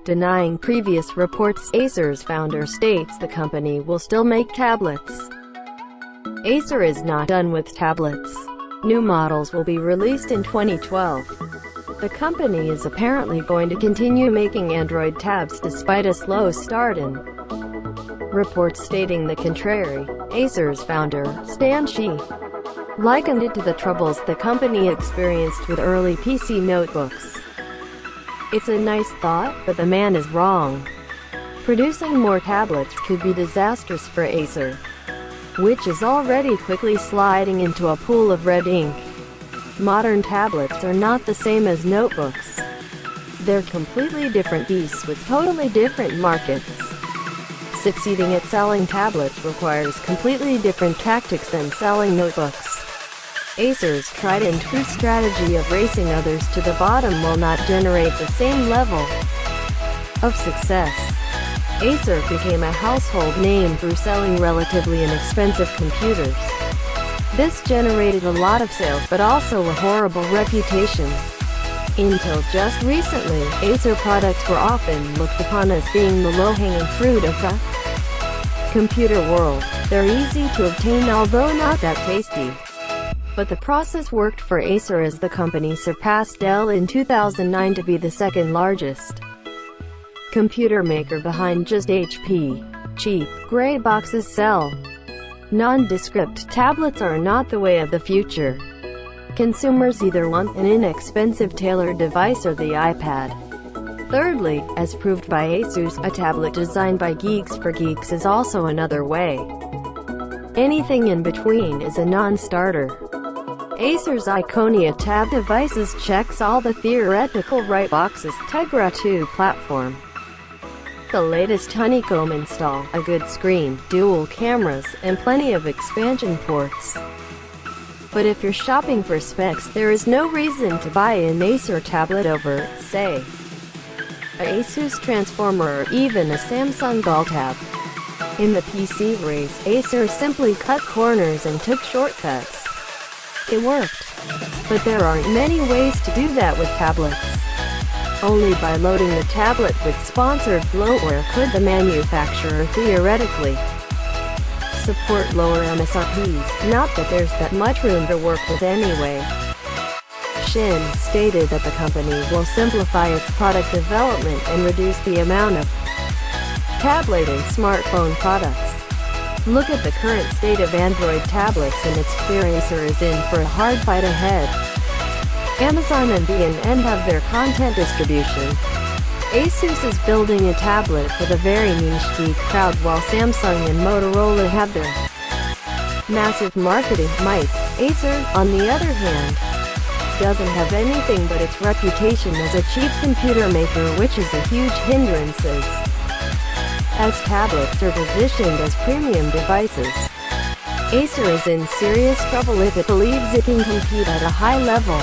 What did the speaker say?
Denying previous reports, Acer's founder states the company will still make tablets. Acer is not done with tablets. New models will be released in 2012. The company is apparently going to continue making Android tabs despite a slow start in reports stating the contrary. Acer's founder, Shih, likened it to the troubles the company experienced with early PC notebooks. It's a nice thought, but the man is wrong. Producing more tablets could be disastrous for Acer, which is already quickly sliding into a pool of red ink. Modern tablets are not the same as notebooks. They're completely different beasts with totally different markets. Succeeding at selling tablets requires completely different tactics than selling notebooks. Acer's tried-and-true strategy of racing others to the bottom will not generate the same level of success. Acer became a household name through selling relatively inexpensive computers. This generated a lot of sales but also a horrible reputation. Until just recently, Acer products were often looked upon as being the low-hanging fruit of the computer world. They're easy to obtain although not that tasty. But the process worked for Acer as the company surpassed Dell in 2009 to be the second largest computer maker behind just HP. Cheap, gray boxes sell. Nondescript tablets are not the way of the future. Consumers either want an inexpensive tailored device or the iPad. Thirdly, as proved by Asus, a tablet designed by geeks for geeks is also another way. Anything in between is a non-starter. Acer's Iconia tab devices checks all the theoretical right boxes. Tegra 2 platform. The latest honeycomb install, a good screen, dual cameras, and plenty of expansion ports. But if you're shopping for specs, there is no reason to buy an Acer tablet over, say, a Asus Transformer or even a Samsung Gall tab. In the PC race, Acer simply cut corners and took shortcuts. It worked. But there aren't many ways to do that with tablets. Only by loading the tablet with sponsored bloatware could the manufacturer theoretically support lower MSRPs, not that there's that much room to work with anyway. Shih stated that the company will simplify its product development and reduce the amount of tablet and smartphone products. Look at the current state of Android tablets and it's clear Acer is in for a hard fight ahead. Amazon and B&M have their content distribution. Asus is building a tablet for the very niche geek crowd while Samsung and Motorola have their massive marketing might. Acer, on the other hand, doesn't have anything but its reputation as a cheap computer maker, which is a huge hindrance as tablets are positioned as premium devices. Acer is in serious trouble if it believes it can compete at a high level.